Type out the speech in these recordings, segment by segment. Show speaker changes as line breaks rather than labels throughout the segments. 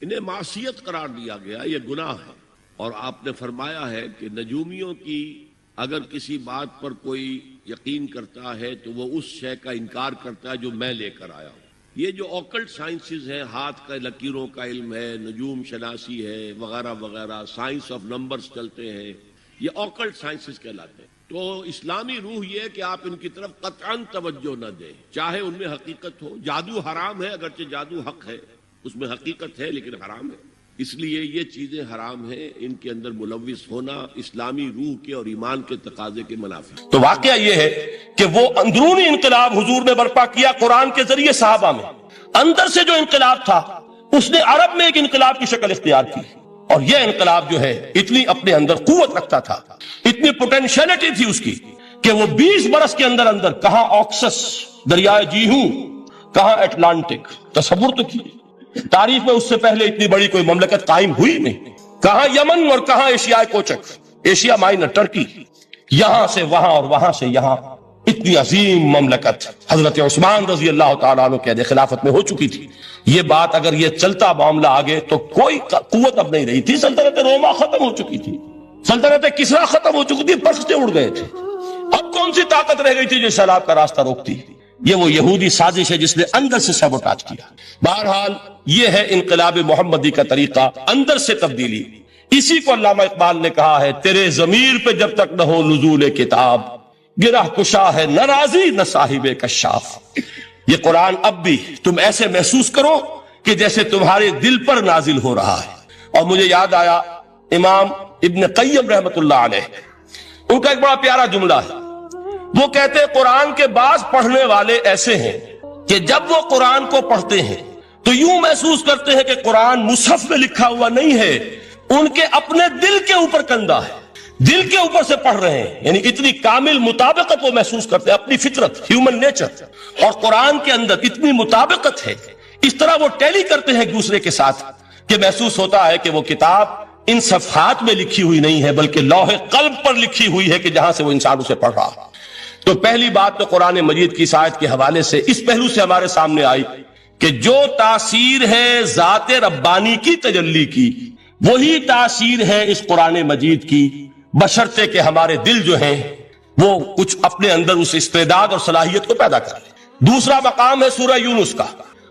انہیں معصیت قرار دیا گیا، یہ گناہ ہے۔ اور آپ نے فرمایا ہے کہ نجومیوں کی اگر کسی بات پر کوئی یقین کرتا ہے تو وہ اس شے کا انکار کرتا ہے جو میں لے کر آیا ہوں۔ یہ جو اوکلٹ سائنسز ہیں، ہاتھ کا لکیروں کا علم ہے، نجوم شناسی ہے وغیرہ وغیرہ، سائنس آف نمبرز چلتے ہیں، یہ اوکلٹ سائنسز کہلاتے ہیں۔ تو اسلامی روح یہ ہے کہ آپ ان کی طرف قطعاً توجہ نہ دیں، چاہے ان میں حقیقت ہو۔ جادو حرام ہے، اگرچہ جادو حق ہے، اس میں حقیقت ہے لیکن حرام ہے، اس لیے یہ چیزیں حرام ہیں، ان کے اندر ملوث ہونا اسلامی روح کے اور ایمان کے تقاضے کے منافی۔
تو واقعہ یہ ہے کہ وہ اندرونی انقلاب حضور نے برپا کیا قرآن کے ذریعے صحابہ میں، اندر سے جو انقلاب تھا اس نے عرب میں ایک انقلاب کی شکل اختیار کی، اور یہ انقلاب جو ہے اتنی اپنے اندر قوت رکھتا تھا، اتنی پوٹینشیلٹی تھی اس کی کہ وہ 20 برس کے اندر اندر کہاں آکسس دریائے جیہوں، کہاں اٹلانٹک، تصور تو کی تاریخ میں اس سے پہلے اتنی بڑی کوئی مملکت قائم ہوئی نہیں، کہاں یمن اور کہاں ایشیا کوچک، ایشیا مائنر ٹرکی، یہاں سے وہاں اور وہاں سے یہاں، اتنی عظیم مملکت حضرت عثمان رضی اللہ تعالیٰ عنہ قید خلافت میں ہو چکی تھی۔ یہ بات اگر یہ چلتا معاملہ آگے تو کوئی قوت اب نہیں رہی تھی، سلطنت روما ختم ہو چکی تھی، سلطنت کسرا ختم ہو چکی تھی، پرختے اڑ گئے تھے، اب کون سی طاقت رہ گئی تھی جو سیلاب کا راستہ روکتی؟ یہ وہ یہودی سازش ہے جس نے اندر سے سیبوٹاج کیا۔ بہرحال یہ ہے انقلاب محمدی کا طریقہ، اندر سے تبدیلی۔ اسی کو علامہ اقبال نے کہا ہے، تیرے ضمیر پہ جب تک نہ ہو نزول کتاب، گرہ کشا ہے نہ راضی نہ صاحب کشاف۔ یہ قرآن اب بھی تم ایسے محسوس کرو کہ جیسے تمہارے دل پر نازل ہو رہا ہے۔ اور مجھے یاد آیا امام ابن قیم رحمت اللہ علیہ، ان کا ایک بڑا پیارا جملہ ہے، وہ کہتے ہیں قرآن کے بعض پڑھنے والے ایسے ہیں کہ جب وہ قرآن کو پڑھتے ہیں تو یوں محسوس کرتے ہیں کہ قرآن مصحف میں لکھا ہوا نہیں ہے، ان کے اپنے دل کے اوپر کندہ ہے، دل کے اوپر سے پڑھ رہے ہیں، یعنی اتنی کامل مطابقت وہ محسوس کرتے ہیں، اپنی فطرت، ہیومن نیچر اور قرآن کے اندر اتنی مطابقت ہے، اس طرح وہ ٹیلی کرتے ہیں ایک دوسرے کے ساتھ کہ محسوس ہوتا ہے کہ وہ کتاب ان صفحات میں لکھی ہوئی نہیں ہے بلکہ لوح قلب پر لکھی ہوئی ہے کہ جہاں سے وہ انسان اسے پڑھ رہا ہے۔ تو پہلی بات تو قرآن مجید کی اس آیت کے حوالے سے اس پہلو سے ہمارے سامنے آئی کہ جو تاثیر ہے ذات ربانی کی تجلی کی، وہی تاثیر ہے اس قرآن مجید کی، بشرطے کہ ہمارے دل جو ہیں وہ کچھ اپنے اندر اس استعداد اور صلاحیت کو پیدا کر لیں۔ دوسرا مقام ہے سورہ یونس کا۔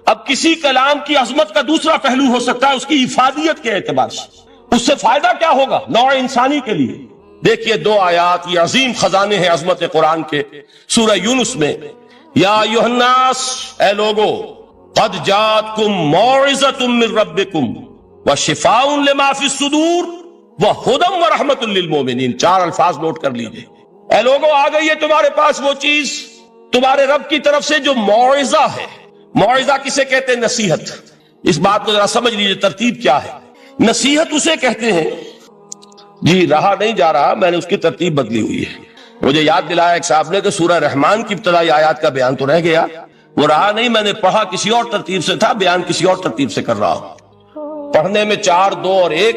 اب کسی کلام کی عظمت کا دوسرا پہلو ہو سکتا ہے اس کی افادیت کے اعتبار سے، اس سے فائدہ کیا ہوگا نوع انسانی کے لیے۔ دیکھیے دو آیات، یہ عظیم خزانے ہیں عظمت قرآن کے۔ سورہ یونس میں یا ایھا الناس، اے لوگو، قد جاءتکم موعظۃ من ربکم وشفاء لما فی الصدور وہدی ورحمۃ للمؤمنین۔ 4 الفاظ نوٹ کر لیجئے۔ اے لوگو، آ گئی ہے تمہارے پاس وہ چیز تمہارے رب کی طرف سے جو موعظہ ہے۔ موعظہ کسے کہتے ہیں؟ نصیحت۔ اس بات کو ذرا سمجھ لیجئے ترتیب کیا ہے۔ نصیحت اسے کہتے ہیں، جی رہا نہیں جا رہا، میں نے اس کی ترتیب بدلی ہوئی ہے۔ مجھے یاد دلایا ایک صاحب نے کہ سورہ رحمان کی ابتدائی آیات کا بیان تو رہ گیا، وہ رہا نہیں، میں نے پڑھا کسی اور ترتیب سے تھا، بیان کسی اور ترتیب سے کر رہا ہوں۔ پڑھنے میں 4، 2 اور 1،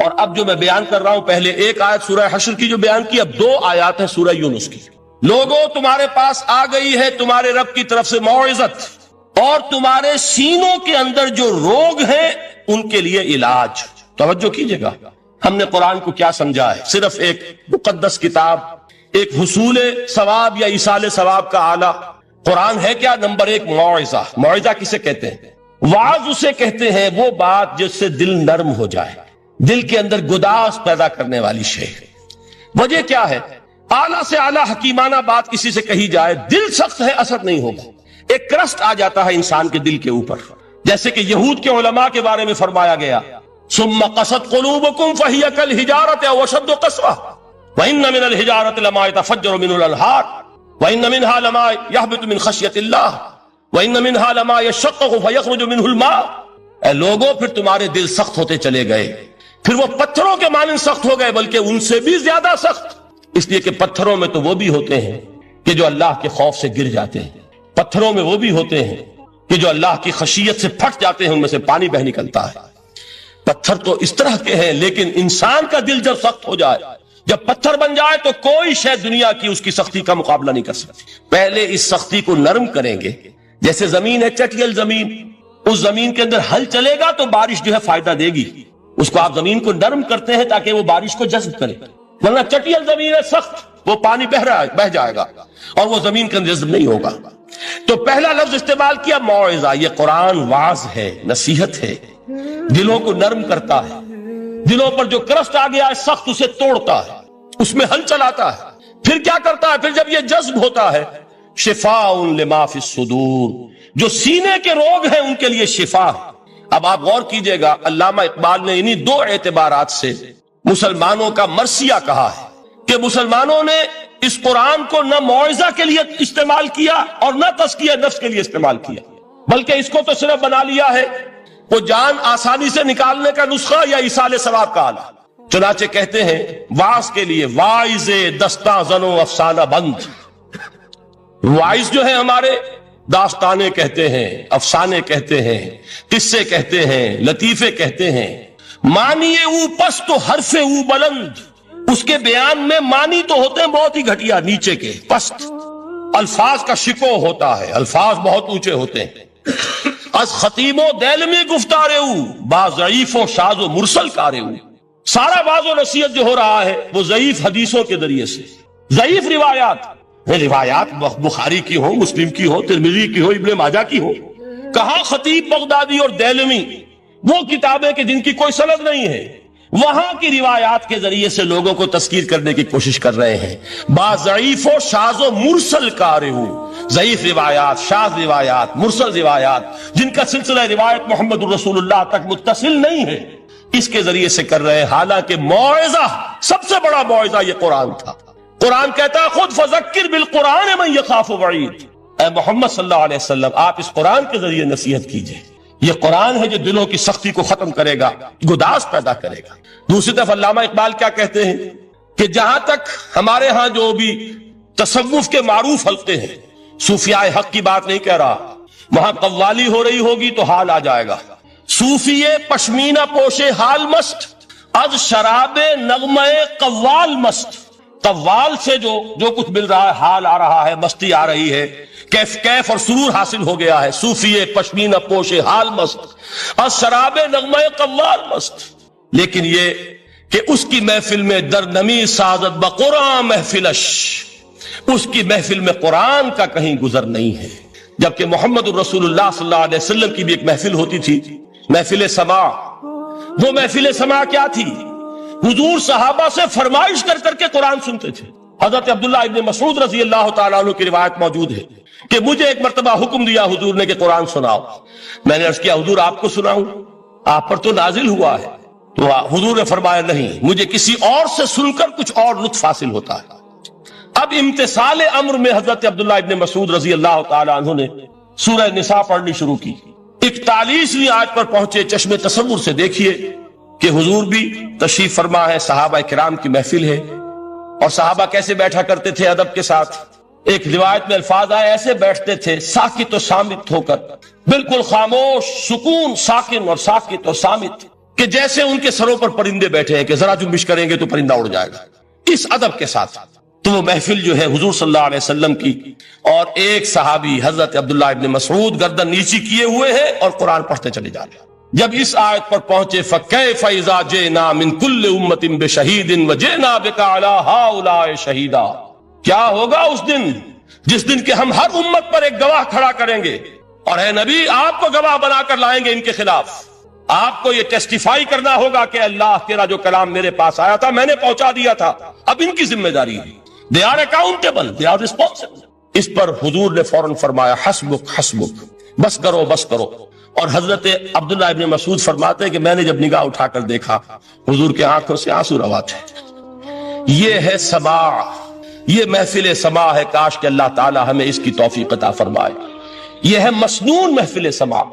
اور اب جو میں بیان کر رہا ہوں پہلے 1 آیت سورہ حشر کی جو بیان کی، اب 2 آیات ہیں سورہ یونس کی۔ لوگوں، تمہارے پاس آ گئی ہے تمہارے رب کی طرف سے موعظت، اور تمہارے سینوں کے اندر جو روگ ہیں ان کے لیے علاج۔ توجہ کیجئے گا، ہم نے قرآن کو کیا سمجھا ہے؟ صرف ایک مقدس کتاب، ایک حصول ثواب یا ایصال ثواب کا آلہ۔ قرآن ہے کیا؟ نمبر 1 موعظہ۔ موعظہ کسے کہتے ہیں؟ وعظ اسے کہتے ہیں وہ بات جس سے دل نرم ہو جائے، دل کے اندر گداز پیدا کرنے والی شے۔ وجہ کیا ہے؟ اعلیٰ سے اعلیٰ حکیمانہ بات کسی سے کہی جائے، دل سخت ہے، اثر نہیں ہوگا، ایک کرسٹ آ جاتا ہے انسان کے دل کے اوپر۔ جیسے کہ یہود کے علماء کے بارے میں فرمایا گیا، ثم قست قلوبکم فہی کالحجارۃ او اشد قسوہ وان من الحجارۃ لما يتفجر منه الانہار وان منها لما يهبط من خشیۃ اللہ وان منها لما يشقق فيخرج منه الماء۔ اے لوگوں، پھر تمہارے دل سخت ہوتے چلے گئے، پھر وہ پتھروں کے مانند سخت ہو گئے، بلکہ ان سے بھی زیادہ سخت، اس لیے کہ پتھروں میں تو وہ بھی ہوتے ہیں کہ جو اللہ کے خوف سے گر جاتے ہیں، پتھروں میں وہ بھی ہوتے ہیں کہ جو اللہ کی خشیت سے پھٹ جاتے ہیں، ان میں سے پانی بہ نکلتا ہے۔ پتھر تو اس طرح کے ہیں، لیکن انسان کا دل جب سخت ہو جائے، جب پتھر بن جائے، تو کوئی شے دنیا کی اس کی سختی کا مقابلہ نہیں کر سکتی۔ پہلے اس سختی کو نرم کریں گے، جیسے زمین ہے چٹیل زمین، اس زمین کے اندر ہل چلے گا تو بارش جو ہے فائدہ دے گی. اس کو آپ زمین کو نرم کرتے ہیں تاکہ وہ بارش کو جذب کرے، ورنہ چٹیل زمین ہے سخت، وہ پانی بہ جائے گا اور وہ زمین کے اندر جذب نہیں ہوگا. تو پہلا لفظ استعمال کیا موعظہ. یہ قرآن واعظ ہے، نصیحت ہے، دلوں کو نرم کرتا ہے، دلوں پر جو کرسٹ آ گیا ہے سخت اسے توڑتا ہے، اس میں ہل چلاتا ہے. پھر کیا کرتا ہے؟ پھر جب یہ جذب ہوتا ہے شفاء لما فی الصدور، جو سینے کے روگ ہیں ان کے لیے شفا. اب آپ غور کیجئے گا، علامہ اقبال نے انہی دو اعتبارات سے مسلمانوں کا مرثیہ کہا ہے کہ مسلمانوں نے اس قرآن کو نہ موعظہ کے لیے استعمال کیا اور نہ تزکیہ نفس کے لیے استعمال کیا، بلکہ اس کو تو صرف بنا لیا ہے وہ جان آسانی سے نکالنے کا نسخہ یا ایصال ثواب کا آلہ. چنانچہ کہتے ہیں واعظ کے لیے واعظ دستاں زنو افسانہ بند. واعظ جو ہے ہمارے داستانے کہتے ہیں، افسانے کہتے ہیں، قصے کہتے ہیں، لطیفے کہتے ہیں. معنی او پست و حرف او بلند، اس کے بیان میں معنی تو ہوتے ہیں بہت ہی گھٹیا، نیچے کے پست. الفاظ کا شکو ہوتا ہے، الفاظ بہت اونچے ہوتے ہیں. از خطیب و دیلمی گفتار او با ضعیف و شاذ و مرسل کار او. سارا باز و نصیحت جو ہو رہا ہے وہ ضعیف حدیثوں کے ذریعے سے، ضعیف روایات بخاری کی ہو، مسلم کی ہو، ترمذی کی ہو، ابن ماجہ کی ہو. کہاں خطیب بغدادی اور دیلمی، وہ کتابیں کہ جن کی کوئی سند نہیں ہے، وہاں کی روایات کے ذریعے سے لوگوں کو تذکیر کرنے کی کوشش کر رہے ہیں. با ضعیف و شاذ و مرسل کار ہو، ضعیف روایات، شاذ روایات، مرسل روایات جن کا سلسلہ روایت محمد الرسول اللہ تک متصل نہیں ہے، اس کے ذریعے سے کر رہے ہیں. حالانکہ موعظہ، سب سے بڑا موعظہ یہ قرآن تھا. قرآن کہتا ہے خود فذکر بالقرآن من یخاف وعید. اے محمد صلی اللہ علیہ وسلم، آپ اس قرآن کے ذریعے نصیحت کیجئے. یہ قرآن ہے جو دلوں کی سختی کو ختم کرے گا، گداز پیدا کرے گا. دوسری طرف علامہ اقبال کیا کہتے ہیں کہ جہاں تک ہمارے ہاں جو بھی تصوف کے معروف حلقے ہیں، صوفیاء حق کی بات نہیں کہہ رہا، وہاں قوالی ہو رہی ہوگی تو حال آ جائے گا. صوفی پشمینہ پوشے حال مست، از شراب نغمہ قوال مست. قوال سے جو کچھ مل رہا ہے، حال آ رہا ہے، مستی آ رہی ہے، کیف اور سرور حاصل ہو گیا ہے. صوفی پشمینہ پوشے حال مست، از شراب نغمہ قوال مست. لیکن یہ کہ اس کی محفل میں درنمی سازت بقرآن محفلش، اس کی محفل میں قرآن کا کہیں گزر نہیں ہے. جبکہ محمد الرسول اللہ صلی اللہ علیہ وسلم کی بھی ایک محفل ہوتی تھی، محفل سماع. وہ محفل سماع کیا تھی؟ حضور صحابہ سے فرمائش کر کر کے قرآن سنتے تھے. حضرت عبداللہ ابن مسعود رضی اللہ تعالیٰ عنہ کی روایت موجود ہے کہ مجھے ایک مرتبہ حکم دیا حضور نے کہ قرآن سناؤ. میں نے عرض کیا حضور آپ کو سناؤں؟ آپ پر تو نازل ہوا ہے. تو حضور نے فرمایا نہیں، مجھے کسی اور سے سن کر کچھ اور لطف حاصل ہوتا ہے. اب امتثال امر میں حضرت عبداللہ ابن مسعود رضی اللہ تعالیٰ عنہ نے سورہ نساء پڑھنی شروع کی. 41ویں آیت پر پہنچے. چشم تصور سے دیکھیے کہ حضور بھی تشریف فرما ہے، صحابہ کرام کی محفل ہے، اور صحابہ کیسے بیٹھا کرتے تھے ادب کے ساتھ. ایک روایت میں الفاظ آئے ایسے بیٹھتے تھے ساکت و سامت ہو کر، بالکل خاموش، سکون، ساکن اور ساکت اور سامت، کہ جیسے ان کے سروں پر پرندے بیٹھے ہیں کہ ذرا جنبش کریں گے تو پرندہ اڑ جائے گا، اس ادب کے ساتھ. تو وہ محفل جو ہے حضور صلی اللہ علیہ وسلم کی، اور ایک صحابی حضرت عبداللہ ابن مسعود گردن نیچی کیے ہوئے ہیں اور قرآن پڑھتے چلے جا رہے ہیں. جب اس آیت پر پہنچے فَكَيْفَ إِذَا جِئْنَا مِن كُلِّ أُمَّةٍ بِشَهِيدٍ وَجِئْنَا بِكَ عَلَى هَؤُلَاءِ شَهِيدًا. کیا ہوگا اس دن جس دن کہ ہم ہر امت پر ایک گواہ کھڑا کریں گے، اور اے نبی آپ کو گواہ بنا کر لائیں گے ان کے خلاف. آپ کو یہ ٹیسٹیفائی کرنا ہوگا کہ اللہ تیرا جو کلام میرے پاس آیا تھا میں نے پہنچا دیا تھا، اب ان کی ذمہ داری ہے. They are accountable, they are responsible. اس پر حضور نے فوراً فرمایا حسبک حسبک، بس کرو بس کرو. اور حضرت عبداللہ ابن مسعود فرماتے ہیں کہ میں نے جب نگاہ اٹھا کر دیکھا حضور کے آنکھوں سے آنسو روا تھے. یہ ہے سماع، یہ محفل سماع ہے. کاش کہ اللہ تعالی ہمیں اس کی توفیق عطا فرمائے. یہ ہے مسنون محفل سماع.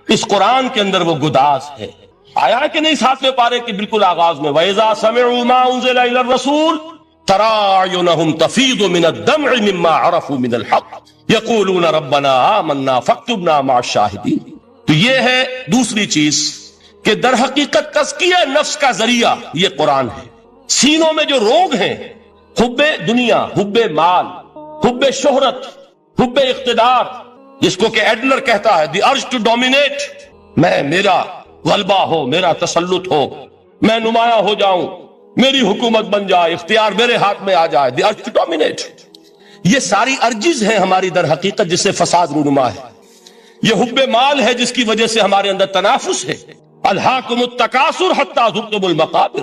اس قرآن کے اندر وہ گداز ہے. آیا کہ نہیں 7ویں پارے کے بالکل آغاز میں وَإِذَا سَمِعُوا مَا أُنزِلَ إِلَى الرَّسُولِ تَرَىٰ أَعْيُنَهُمْ تَفِيضُ مِنَ الدَّمْعِ مِمَّا عَرَفُوا مِنَ الْحَقِّ يَقُولُونَ رَبَّنَا آمَنَّا فَاكْتُبْنَا مَعَ الشَّاهِدِينَ. تو یہ ہے دوسری چیز کہ در حقیقت تزکیہ نفس کا ذریعہ یہ قرآن ہے. سینوں میں جو روگ ہیں، حب دنیا، حب مال، حب شہرت، حب اقتدار، جس کو کہ ایڈلر کہتا ہے دی ارج ٹو ڈومینیٹ، میرا غلبہ ہو، میرا تسلط ہو، میں نمایاں ہو جاؤں، میری حکومت بن جائے، اختیار میرے ہاتھ میں آ جائے، دی ارج ٹو ڈومینیٹ۔ یہ ساری ارجز ہیں ہماری در حقیقت جس سے فساد رونما ہے۔ یہ حب مال ہے جس کی وجہ سے ہمارے اندر تنافس ہے۔ الہاکم التکاثر حتی زرتم المقابر،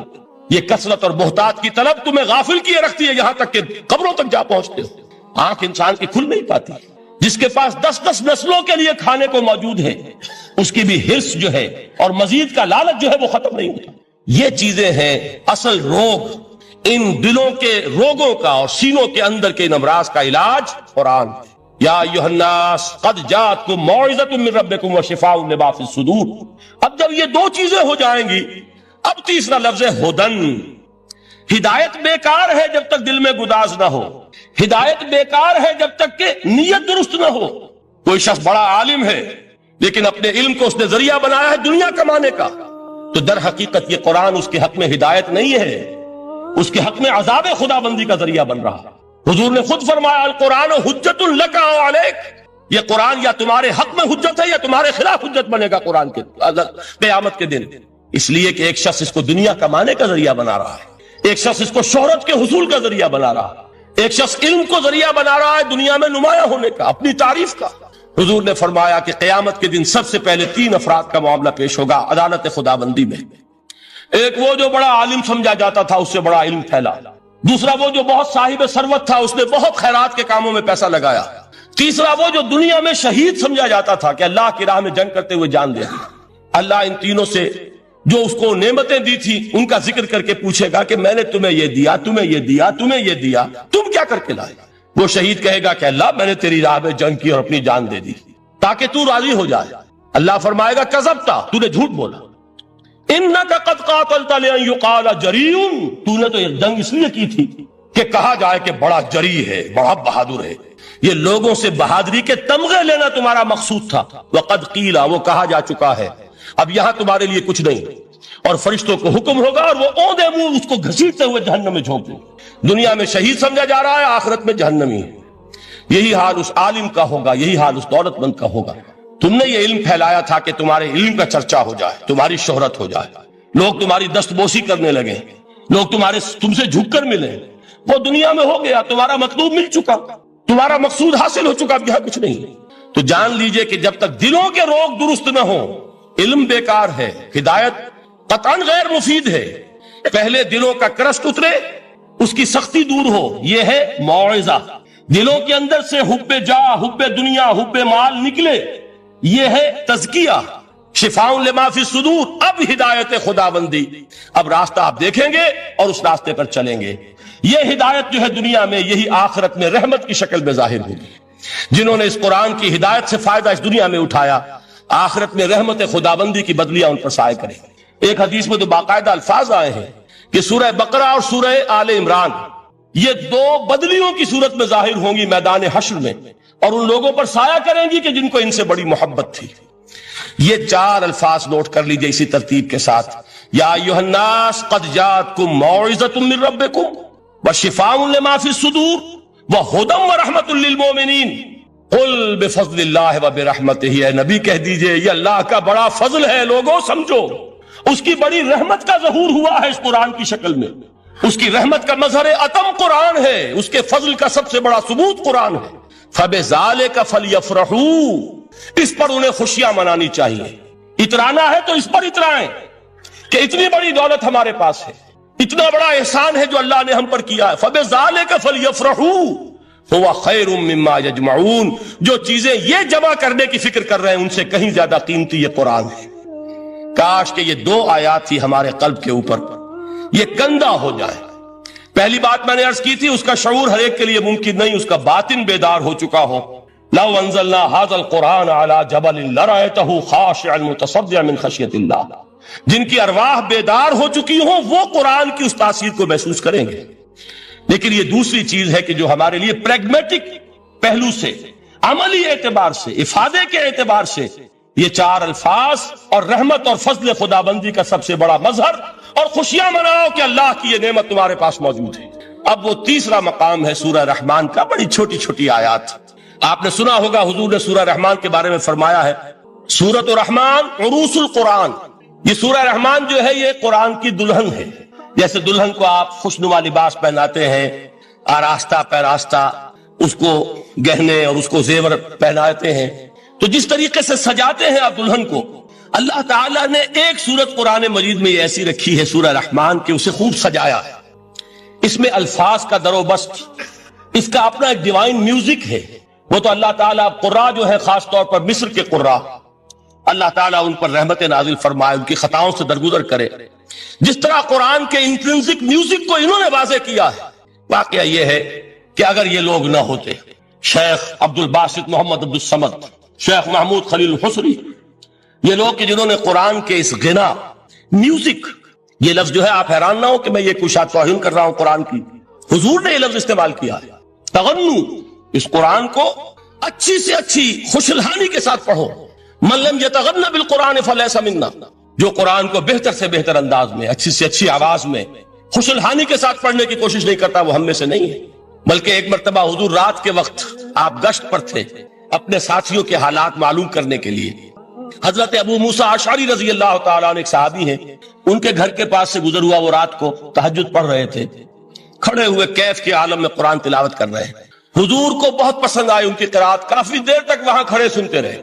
یہ کثرت اور بہتات کی طلب تمہیں غافل کیے رکھتی ہے یہاں تک کہ قبروں تک جا پہنچتے ہو۔ آنکھ انسان کی کھل نہیں پاتی، جس کے پاس 10 نسلوں کے لیے کھانے کو موجود ہے اس کی بھی ہرس جو ہے اور مزید کا لالچ جو ہے وہ ختم نہیں ہوتا۔ یہ چیزیں ہیں اصل روگ، ان دلوں کے روگوں کا اور سینوں کے اندر کے ان امراض کا علاج قرآن۔ یا ایھا الناس قد جاءتکم موعظۃ من ربکم وشفاء لما فی الصدور۔ اب جب یہ دو چیزیں ہو جائیں گی، اب تیسرا لفظ ہے ہدن۔ ہدایت بیکار ہے جب تک دل میں گداز نہ ہو، ہدایت بیکار ہے جب تک کہ نیت درست نہ ہو۔ کوئی شخص بڑا عالم ہے لیکن اپنے علم کو اس نے ذریعہ بنایا ہے دنیا کمانے کا، تو در حقیقت یہ قرآن اس کے حق میں ہدایت نہیں ہے، اس کے حق میں عذاب خدا بندی کا ذریعہ بن رہا۔ حضور نے خود فرمایا القرآن حجت لک او علیک، یہ قرآن یا تمہارے حق میں حجت ہے یا تمہارے خلاف حجت بنے گا قرآن کے قیامت کے دن۔ اس لیے کہ ایک شخص اس کو دنیا کمانے کا ذریعہ بنا رہا ہے، ایک شخص اس کو شہرت کے حصول کا ذریعہ بنا رہا ہے، ایک شخص علم کو ذریعہ بنا رہا ہے دنیا میں نمایاں ہونے کا، اپنی تعریف کا۔ حضور نے فرمایا کہ قیامت کے دن سب سے پہلے 3 افراد کا معاملہ پیش ہوگا عدالت خدا بندی میں۔ ایک وہ جو بڑا عالم سمجھا جاتا تھا، اس سے بڑا علم پھیلا۔ دوسرا وہ جو بہت صاحب ثروت تھا، اس نے بہت خیرات کے کاموں میں پیسہ لگایا۔ تیسرا وہ جو دنیا میں شہید سمجھا جاتا تھا کہ اللہ کی راہ میں جنگ کرتے ہوئے جان دیا۔ اللہ ان تینوں سے جو اس کو نعمتیں دی تھی ان کا ذکر کر کے پوچھے گا کہ میں نے تمہیں یہ دیا، تمہیں یہ دیا، تمہیں یہ دیا، تم کیا کر کے لائے؟ وہ شہید کہے گا کہ اللہ میں نے تیری راہ میں جنگ کی اور اپنی جان دے دی تاکہ تو راضی ہو جائے۔ اللہ فرمائے گا کذبتا، تو نے جھوٹ بولا، انک قد قاتلت لئن یقال جریء، تو نے تو یہ جنگ اس لیے کی تھی کہ کہا جائے کہ بڑا جری ہے، بڑا بہادر ہے۔ یہ لوگوں سے بہادری کے تمغے لینا تمہارا مقصود تھا۔ وقد قیل، وہ کہا جا چکا ہے، اب یہاں تمہارے لیے کچھ نہیں۔ اور فرشتوں کو حکم ہوگا اور وہ اوندے منہ اس کو گھسیٹتے ہوئے جہنم میں جھونک دیں۔ دنیا میں شہید سمجھا جا رہا ہے، آخرت میں جہنمی ہے۔ یہی حال اس عالم کا ہوگا، یہی حال اس دولت مند کا ہوگا۔ تم نے یہ علم پھیلایا تھا کہ تمہارے علم کا چرچا ہو جائے، تمہاری شہرت ہو جائے، لوگ تمہاری دستبوسی کرنے لگے، لوگ تم سے جھک کر ملیں۔ وہ دنیا میں ہو گیا، تمہارا مطلوب مل چکا، تمہارا مقصود حاصل ہو چکا، اب یہاں کچھ نہیں۔ تو جان لیجئے کہ جب تک دلوں کے روگ درست نہ ہوں، علم بیکار ہے، ہدایت قطعاً غیر مفید ہے۔ پہلے دلوں کا کرسٹ اترے، اس کی سختی دور ہو، یہ ہے موعظہ۔ دلوں کے اندر سے حب جاہ، حب دنیا، حب مال نکلے، یہ ہے تزکیہ، شفاء لما فی الصدور۔ اب ہدایت خدا بندی، اب راستہ آپ دیکھیں گے اور اس راستے پر چلیں گے۔ یہ ہدایت جو ہے دنیا میں، یہی آخرت میں رحمت کی شکل میں ظاہر ہوگی۔ جنہوں نے اس قرآن کی ہدایت سے فائدہ اس دنیا میں اٹھایا، آخرت میں رحمت خدا بندی کی بدلیاں ان پر سائے کریں۔ ایک حدیث میں تو باقاعدہ الفاظ آئے ہیں کہ سورہ بقرہ اور سورہ آل عمران یہ 2 بدلیوں کی صورت میں ظاہر ہوں گی میدان حشر میں، اور ان لوگوں پر سایہ کریں گی کہ جن کو ان سے بڑی محبت تھی۔ یہ 4 الفاظ نوٹ کر لیجئے اسی ترتیب کے ساتھ۔ یا ایھا الناس قد جاءتکم موعظۃ من ربکم وشفاء لما فی الصدور وہدی ورحمۃ للمؤمنین قل بفضل اللہ وبرحمتہ، اے نبی کہہ دیجئے یہ اللہ کا بڑا فضل ہے، لوگوں سمجھو، اس کی بڑی رحمت کا ظہور ہوا ہے اس قرآن کی شکل میں۔ اس کی رحمت کا مظہر اتم قرآن ہے، اس کے فضل کا سب سے بڑا ثبوت قرآن ہے۔ فبذالک فلیفرحوا، اس پر انہیں خوشیاں منانی چاہیے۔ اترانا ہے تو اس پر اترائیں کہ اتنی بڑی دولت ہمارے پاس ہے، اتنا بڑا احسان ہے جو اللہ نے ہم پر کیا ہے۔ فبذالک فلیفرحوا هو خیر مما یجمعون، جو چیزیں یہ جمع کرنے کی فکر کر رہے ہیں ان سے کہیں زیادہ قیمتی یہ قرآن ہے۔ کاش کہ یہ 2 آیات ہی ہمارے قلب کے اوپر یہ کندہ ہو جائے۔ پہلی بات میں نے عرض کی تھی، اس کا شعور ہر ایک کے لیے ممکن نہیں، اس کا باطن بیدار ہو چکا ہو۔ لو انزلنا هذا القرآن على جبل لرأيته خاشعا متصدعا من خشیۃ اللہ، جن کی ارواح بیدار ہو چکی ہوں وہ قرآن کی اس تاثیر کو محسوس کریں گے۔ لیکن یہ دوسری چیز ہے کہ جو ہمارے لیے پریگمیٹک پہلو سے، عملی اعتبار سے، افادے کے اعتبار سے یہ 4 الفاظ اور رحمت اور فضل خدا بندی کا سب سے بڑا مظہر، اور خوشیاں مناؤ کہ اللہ کی یہ نعمت تمہارے پاس موجود ہے۔ اب وہ تیسرا مقام ہے سورہ رحمان کا، بڑی چھوٹی چھوٹی آیات، آپ نے سنا ہوگا حضور نے سورہ رحمان کے بارے میں فرمایا ہے سورۃ الرحمان عروس القرآن. یہ سورہ رحمان جو ہے یہ قرآن کی دلہن ہے. جیسے دلہن کو آپ خوشنما لباس پہناتے ہیں, آراستہ پیراستہ اس کو گہنے اور اس کو زیور پہناتے ہیں, تو جس طریقے سے سجاتے ہیں آپ دلہن کو, اللہ تعالیٰ نے ایک سورت قرآن مجید میں یہ ایسی رکھی ہے سورہ رحمان کہ اسے خوب سجایا ہے. اس میں الفاظ کا در و بست, اس کا اپنا ایک ڈیوائن میوزک ہے. وہ تو اللہ تعالیٰ قراء جو ہے خاص طور پر مصر کے قراء, اللہ تعالیٰ ان پر رحمت نازل فرمائے, ان کی خطاؤں سے درگزر کرے. جس طرح قرآن کے انٹرنسک میوزک کو انہوں نے واضح کیا ہے. واقعہ یہ ہے کہ اگر یہ لوگ نہ ہوتے, شیخ عبد الباسط محمد عبد الصمد, شیخ محمود خلیل الحصری, یہ لوگ کہ جنہوں نے قرآن کے اس غنا میوزک, یہ لفظ جو ہے آپ حیران نہ ہو کہ میں یہ کوئی شاید توہین کر رہا ہوں قرآن کی, حضور نے یہ لفظ استعمال کیا ہے. تغنو, اس قرآن کو اچھی سے اچھی خوشلہانی کے ساتھ پڑھو. من لم یتغن بالقرآن فلیس منا, جو قرآن کو بہتر سے بہتر انداز میں, اچھی سے اچھی آواز میں, خوشلہانی کے ساتھ پڑھنے کی کوشش نہیں کرتا وہ ہم میں سے نہیں ہے. بلکہ ایک مرتبہ حضور رات کے وقت آپ گشت پر تھے اپنے ساتھیوں کے حالات معلوم کرنے کے لیے. حضرت ابو موسیٰ اشعری رضی اللہ تعالیٰ عنہ ایک صحابی ہیں, ان کے گھر کے پاس سے گزر ہوا, وہ رات کو تہجد پڑھ رہے تھے, کھڑے ہوئے کیف کے عالم میں قرآن تلاوت کر رہے ہیں. حضور کو بہت پسند آئی ان کی قرات, کافی دیر تک وہاں کھڑے سنتے رہے.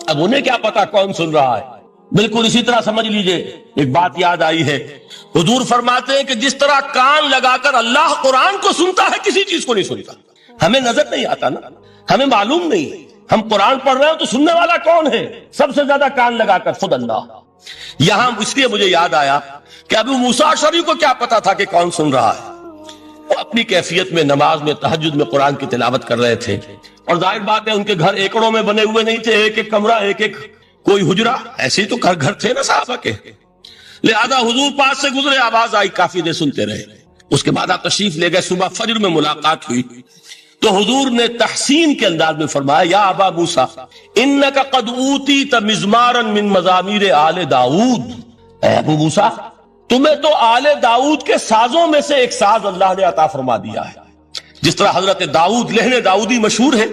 اب انہیں کیا پتا کون سن رہا ہے. بالکل اسی طرح سمجھ لیجئے ایک بات یاد آئی ہے, حضور فرماتے ہیں کہ جس طرح کان لگا کر اللہ قرآن کو سنتا ہے کسی چیز کو نہیں سنتا. ہمیں نظر نہیں آتا نا, ہمیں معلوم نہیں, ہم قرآن پڑھ رہے ہیں تو سننے والا کون ہے؟ سب سے زیادہ کان لگا کر خود اللہ. یہاں اس لیے مجھے یاد آیا کہ ابو موسیٰ اشعری کو کیا پتا تھا کہ کون سن رہا ہے. وہ اپنی کیفیت میں نماز میں تہجد میں قرآن کی تلاوت کر رہے تھے, اور ظاہر بات ہے ان کے گھر ایکڑوں میں بنے ہوئے نہیں تھے, ایک ایک کمرہ, ایک ایک کوئی حجرہ, ایسے ہی تو گھر تھے نا صحابہ کے. لہذا حضور پاس سے گزرے, آواز آئی, کافی دیر سنتے رہے. اس کے بعد آپ تشریف لے گئے, صبح فجر میں ملاقات ہوئی تو حضور نے تحسین کے انداز میں فرمایا یا ابا موسیٰ انک قد اوتیت مزمارا من مزامیر آل داؤد. اے ابو موسیٰ, تمہیں تو آل داؤد کے سازوں میں سے ایک ساز اللہ نے عطا فرما دیا ہے. جس طرح حضرت داؤد, لہن داؤدی مشہور ہے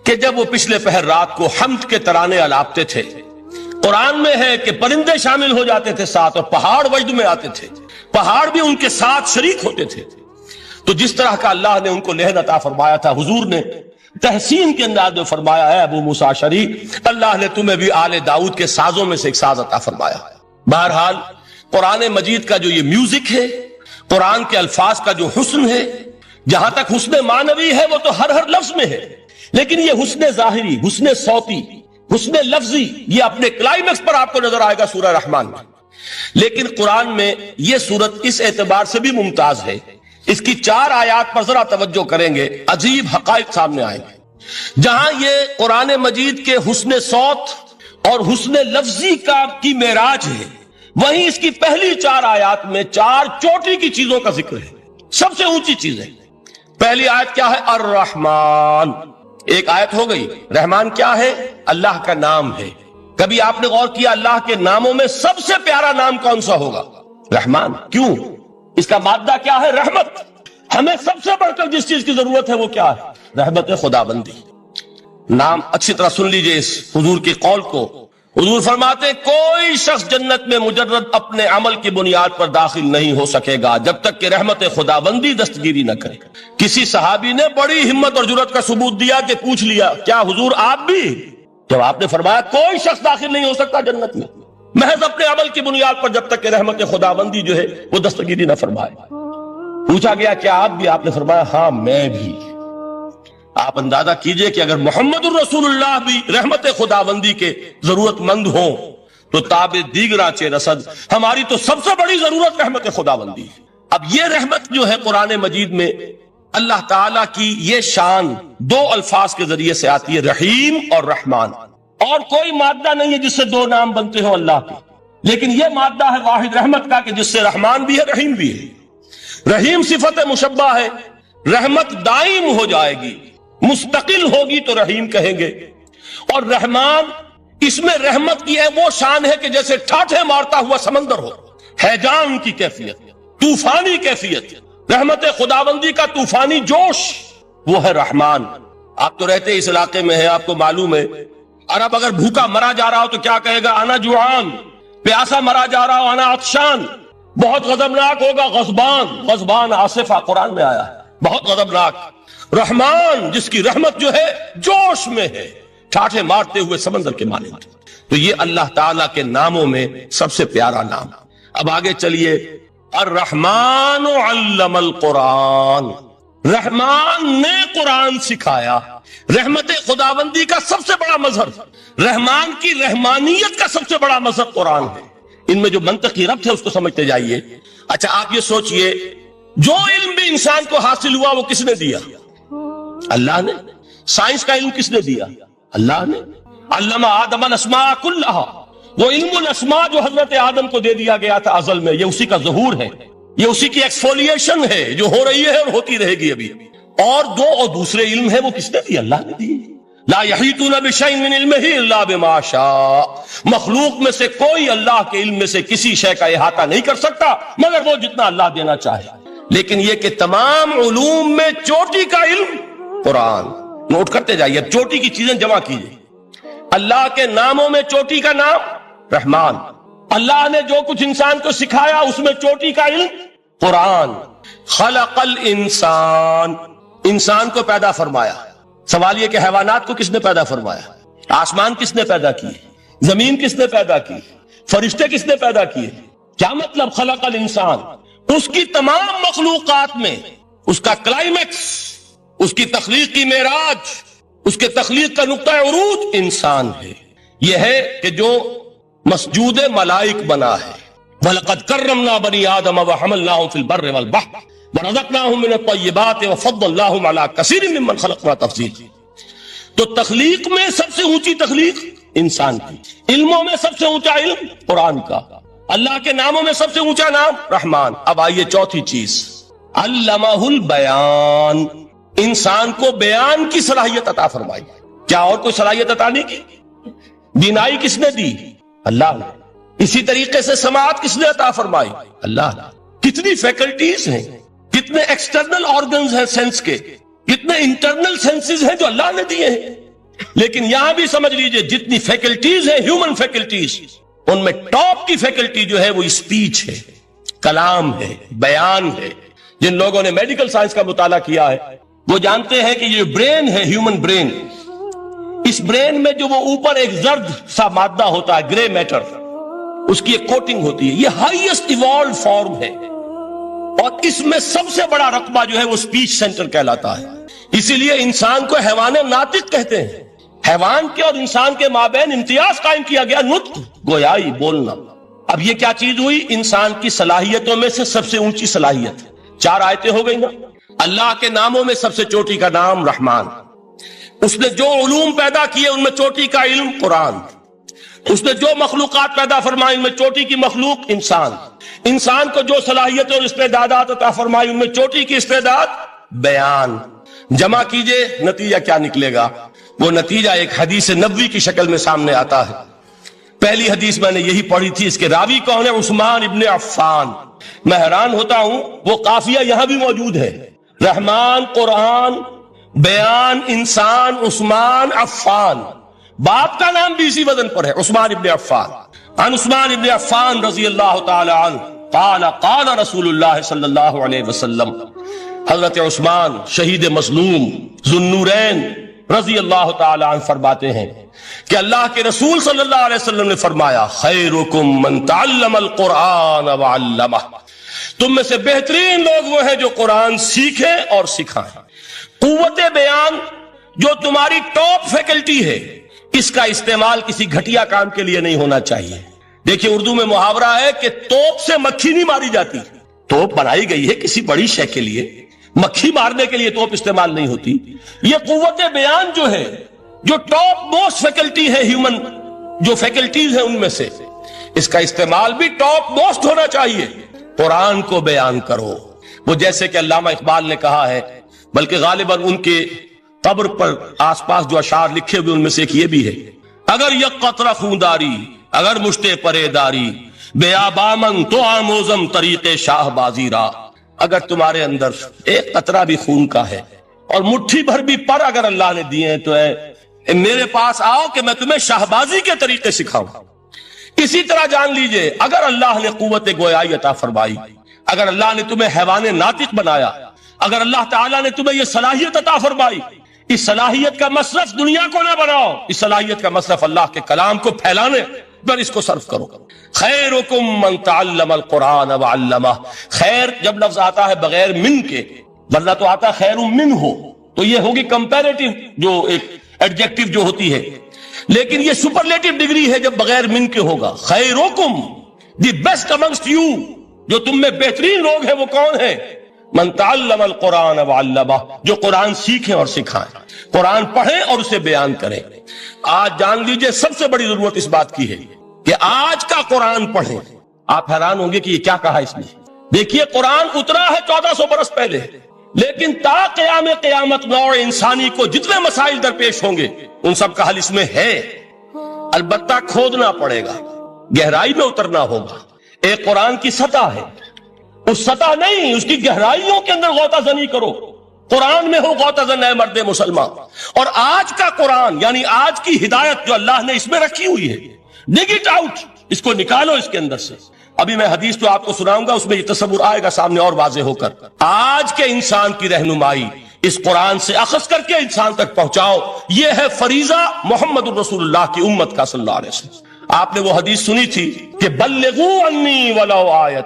کہ جب وہ پچھلے پہر رات کو حمد کے ترانے الاپتے تھے, قرآن میں ہے کہ پرندے شامل ہو جاتے تھے ساتھ, اور پہاڑ وجد میں آتے تھے, پہاڑ بھی ان کے ساتھ شریک ہوتے تھے. تو جس طرح کا اللہ نے ان کو لہن عطا فرمایا تھا, حضور نے تحسین کے انداز میں فرمایا ہے ابو موسیٰ اشعری, اللہ نے تمہیں بھی آل داؤد کے سازوں میں سے ایک ساز عطا فرمایا. بہرحال قرآن مجید کا جو یہ میوزک ہے, قرآن کے الفاظ کا جو حسن ہے, جہاں تک حسن معنوی ہے وہ تو ہر لفظ میں ہے, لیکن یہ حسن ظاہری, حسن صوتی, حسن لفظی, یہ اپنے کلائمیکس پر آپ کو نظر آئے گا سورہ رحمان میں. لیکن قرآن میں یہ سورت اس اعتبار سے بھی ممتاز ہے, اس کی 4 آیات پر ذرا توجہ کریں گے, عجیب حقائق سامنے آئیں گے. جہاں یہ قرآن مجید کے حسن صوت اور حسن لفظی کی معراج ہے, وہیں اس کی پہلی 4 آیات میں 4 چوٹی کی چیزوں کا ذکر ہے, سب سے اونچی چیز ہے. پہلی آیت کیا ہے؟ الرحمن. ایک آیت ہو گئی. رحمان کیا ہے؟ اللہ کا نام ہے. کبھی آپ نے غور کیا اللہ کے ناموں میں سب سے پیارا نام کون سا ہوگا؟ رحمان. کیوں؟ اس کا مادہ کیا ہے؟ رحمت. ہمیں سب سے بڑھ کر جس چیز کی ضرورت ہے وہ کیا ہے؟ رحمت خداوندی. نام اچھی طرح سن لیجئے اس حضور کی قول کو. حضور فرماتے کوئی شخص جنت میں مجرد اپنے عمل کی بنیاد پر داخل نہیں ہو سکے گا جب تک کہ رحمت خداوندی دستگیری نہ کرے. کسی صحابی نے بڑی ہمت اور جرأت کا ثبوت دیا کہ پوچھ لیا کیا حضور آپ بھی؟ جب آپ نے فرمایا کوئی شخص داخل نہیں ہو سکتا جنت میں محض اپنے عمل کی بنیاد پر جب تک کہ رحمت خداوندی جو ہے وہ دستگیری نہ فرمائے. پوچھا گیا کیا آپ بھی؟ آپ نے فرمایا ہاں میں بھی. آپ اندازہ کیجئے کہ اگر محمد الرسول اللہ بھی رحمت خداوندی کے ضرورت مند ہوں تو تاب دیگراں چہ رسد, ہماری تو سب سے بڑی ضرورت رحمت خداوندی. اب یہ رحمت جو ہے قرآن مجید میں اللہ تعالیٰ کی یہ شان 2 الفاظ کے ذریعے سے آتی ہے, رحیم اور رحمان. اور کوئی مادہ نہیں ہے جس سے 2 نام بنتے ہوں اللہ کے, لیکن یہ مادہ ہے واحد رحمت کا کہ جس سے رحمان بھی ہے رحیم بھی ہے. رحیم صفت مشبہ ہے, رحمت دائم ہو جائے گی, مستقل ہوگی تو رحیم کہیں گے. اور رحمان اس میں رحمت کی ہے وہ شان ہے کہ جیسے ٹھاٹھے مارتا ہوا سمندر ہو, ہیجان کی کیفیت, طوفانی کیفیت, رحمت خداوندی کا طوفانی جوش, وہ ہے رحمان. آپ تو رہتے اس علاقے میں ہیں، آپ کو معلوم ہے عرب اگر بھوکا مرا جا رہا ہو تو کیا کہے گا؟ انا جوعان. پیاسا مرا جا رہا ہو انا عطشان. بہت غضبناک ہوگا غضبان. غضبان آصفہ قرآن میں آیا ہے، بہت غضبناک. رحمان جس کی رحمت جو ہے جوش میں ہے، ٹھاٹھے مارتے ہوئے سمندر کے مانند. تو یہ اللہ تعالیٰ کے ناموں میں سب سے پیارا نام. اب آگے چلیے. الرحمن علم القرآن، رحمان نے قرآن سکھایا. رحمت خداوندی کا سب سے بڑا مظہر، رحمان کی رحمانیت کا سب سے بڑا مظہر قرآن ہے. ان میں جو منطقی ربط ہے اس کو سمجھتے جائیے. اچھا آپ یہ سوچئے، جو علم بھی انسان کو حاصل ہوا وہ کس نے دیا؟ اللہ نے. سائنس کا علم کس نے دیا؟ اللہ نے. علم آدم الاسماء کلھا، وہ علم الاسماء جو حضرت آدم کو دے دیا گیا تھا ازل میں، یہ اسی کا ظہور ہے، یہ اسی کی ایکسفولیشن ہے جو ہو رہی ہے اور ہوتی رہے گی ابھی. اور دوسرے علم ہے وہ کس نے دی؟ اللہ نے دی. لا یحیطون بشیء من علمہ الا بما شاء، مخلوق میں سے کوئی اللہ کے علم میں سے کسی شے کا احاطہ نہیں کر سکتا مگر وہ جتنا اللہ دینا چاہے. لیکن یہ کہ تمام علوم میں چوٹی کا علم قرآن. نوٹ کرتے جائیے، اب چوٹی کی چیزیں جمع کیجیے. اللہ کے ناموں میں چوٹی کا نام رحمان. اللہ نے جو کچھ انسان کو سکھایا اس میں چوٹی کا علم قرآن. خلق الانسان، انسان کو پیدا فرمایا. سوال یہ کہ حیوانات کو کس نے پیدا فرمایا؟ آسمان کس نے پیدا کیے؟ زمین کس نے پیدا کی؟ فرشتے کس نے پیدا کیے؟ کیا مطلب خلق الانسان؟ اس کی تمام مخلوقات میں اس کا کلائمیکس، اس کی تخلیق کی معراج، اس کے تخلیق کا نقطہ عروج انسان ہے. یہ ہے کہ جو مسجود ملائک بنا ہے. وَلَقَدْ كَرَّمْنَا بَنِي آدَمَ وَحَمَلْنَاهُمْ فِي الْبَرِّ وَالْبَحْرِ وَرَزَقْنَاهُمْ مِنَ الطَّيِّبَاتِ وَفَضَّلْنَاهُمْ عَلَى كَثِيرٍ مِّمَّنْ خَلَقْنَا تَفْضِيلًا. تو تخلیق میں سب سے اونچی تخلیق انسان کی، علموں میں سب سے اونچا علم قرآن کا، اللہ کے ناموں میں سب سے اونچا نام رحمان. اب آئیے چوتھی چیز، علمہ البیان، انسان کو بیان کی صلاحیت عطا فرمائی. کیا اور کوئی صلاحیت عطا نہیں کی؟ بینائی کس نے دی؟ اللہ نے. اسی طریقے سے سماعت کس نے عطا فرمائی؟ اللہ نے. کتنی فیکلٹیز ہیں، کتنے ایکسٹرنل آرگنز ہیں سینس کے، کتنے انٹرنل سینسز ہیں جو اللہ نے دیے ہیں. لیکن یہاں بھی سمجھ لیجئے جتنی فیکلٹیز ہیں ہیومن فیکلٹیز، ان میں ٹاپ کی فیکلٹی جو ہے وہ اسپیچ ہے، کلام ہے، بیان ہے. جن لوگوں نے میڈیکل سائنس کا مطالعہ کیا ہے وہ جانتے ہیں کہ یہ برین ہے، ہیومن برین، اس برین میں جو وہ اوپر ایک زرد سا مادہ ہوتا ہے، گرے میٹر، اس کی ایک کوٹنگ ہوتی ہے. یہ ہائیسٹ ایوالوڈ فارم ہے اور اس میں سب سے بڑا رقبہ جو ہے وہ اسپیچ سینٹر کہلاتا ہے. اسی لیے انسان کو حیوان ناطق کہتے ہیں. حیوان کے اور انسان کے مابین امتیاز قائم کیا گیا، نطق، گویائی، بولنا. اب یہ کیا چیز ہوئی؟ انسان کی صلاحیتوں میں سے سب سے اونچی صلاحیت. 4 آیتیں ہو گئی نا. اللہ کے ناموں میں سب سے چوٹی کا نام رحمان. اس نے جو علوم پیدا کیے ان میں چوٹی کا علم قرآن. اس نے جو مخلوقات پیدا فرمائی ان میں چوٹی کی مخلوق انسان. انسان کو جو صلاحیت اور استعدادات عطا فرمائی ان میں چوٹی کی استعداد بیان. جمع کیجئے، نتیجہ کیا نکلے گا؟ وہ نتیجہ ایک حدیث نبوی کی شکل میں سامنے آتا ہے. پہلی حدیث میں نے یہی پڑھی تھی، اس کے راوی کون ہے؟ عثمان ابن عفان. میں حیران ہوتا ہوں وہ قافیہ یہاں بھی موجود ہے، رحمان، قرآن، بیان، انسان، عثمان، عفان. باپ کا نام بھی اسی وزن پر ہے، عثمان ابن عفان. عن عثمان ابن عفان رضی اللہ تعالی عنہ قال قال رسول اللہ صلی اللہ علیہ وسلم. حضرت عثمان شہید مظلوم ذو النورین رضی اللہ تعالی عنہ فرماتے ہیں کہ اللہ کے رسول صلی اللہ علیہ وسلم نے فرمایا، خیرکم من تعلم القرآن وعلمہ. تم میں سے بہترین لوگ وہ ہیں جو قرآن سیکھیں اور سکھائیں. قوت بیان جو تمہاری ٹاپ فیکلٹی ہے، اس کا استعمال کسی گھٹیا کام کے لیے نہیں ہونا چاہیے. دیکھیے اردو میں محاورہ ہے کہ توپ سے مکھی نہیں ماری جاتی. توپ بنائی گئی ہے کسی بڑی شے کے لیے، مکھی مارنے کے لیے توپ استعمال نہیں ہوتی. یہ قوت بیان جو ہے، جو ٹاپ موسٹ فیکلٹی ہے ہیومن، جو فیکلٹیز ہیں ان میں سے، اس کا استعمال بھی ٹاپ موسٹ ہونا چاہیے. قرآن کو بیان کرو. وہ جیسے کہ علامہ اقبال نے کہا ہے، بلکہ غالباً ان کے قبر پر آس پاس جو اشعار لکھے ہوئے ان میں سے ایک یہ بھی ہے، اگر یک قطرہ خونداری، اگر مشتے پرے داری، بیابامن تو آموزم طریق شاہ بازی را. اگر تمہارے اندر ایک قطرہ بھی خون کا ہے اور مٹھی بھر بھی پر اگر اللہ نے دیے ہیں تو میرے پاس آؤ کہ میں تمہیں شہبازی کے طریقے سکھاؤں. اسی طرح جان لیجئے اگر اللہ نے قوت گویائی عطا فرمائی، اگر اللہ نے تمہیں حیوان ناطق بنایا، اگر اللہ تعالیٰ نے تمہیں یہ صلاحیت عطا فرمائی، اس صلاحیت کا مصرف دنیا کو نہ بناؤ، اس صلاحیت کا مصرف اللہ کے کلام کو پھیلانے پر اس کو صرف کرو. خیرکم من تعلم القرآن وعلمہ. خیر جب لفظ آتا ہے بغیر من کے، ورنہ تو آتا خیر من ہو، تو یہ ہوگی کمپیریٹیو جو ایک ایڈجیکٹو جو ہوتی ہے، لیکن یہ سپرلیٹو ڈگری ہے جب بغیر من کے ہوگا. خیرکم، دی بیسٹ امنگسٹ یو، جو تم میں بہترین لوگ ہیں وہ کون ہیں؟ من تعلم القرآن وعلمہ، جو قرآن سیکھیں اور سکھائیں، قرآن پڑھیں اور اسے بیان کریں. آج جان لیجئے سب سے بڑی ضرورت اس بات کی ہے کہ آج کا قرآن پڑھیں. آپ حیران ہوں گے کہ یہ کیا کہا اس نے. دیکھیے قرآن اترا ہے 1400 برس پہلے، لیکن تا قیام قیامت نوع انسانی کو جتنے مسائل درپیش ہوں گے ان سب کا حل اس میں ہے. البتہ کھودنا پڑے گا، گہرائی میں اترنا ہوگا. ایک قرآن کی سطح ہے، اس سطح نہیں، اس کی گہرائیوں کے اندر غوطہ زنی کرو. قرآن میں ہو غوطہ زن اے مرد مسلمان. اور آج کا قرآن یعنی آج کی ہدایت جو اللہ نے اس میں رکھی ہوئی ہے، ڈگ اٹ آؤٹ، اس کو نکالو اس کے اندر سے. ابھی میں حدیث تو آپ کو سناؤں گا، اس میں یہ تصور آئے گا سامنے اور واضح ہو کر. آج کے انسان کی رہنمائی اس قرآن سے اخذ کر کے انسان تک پہنچاؤ. یہ ہے فریضہ محمد الرسول اللہ کی امت کا صلی اللہ علیہ وسلم. آپ نے وہ حدیث سنی تھی کہ بلغوا عنی ولو آیۃ.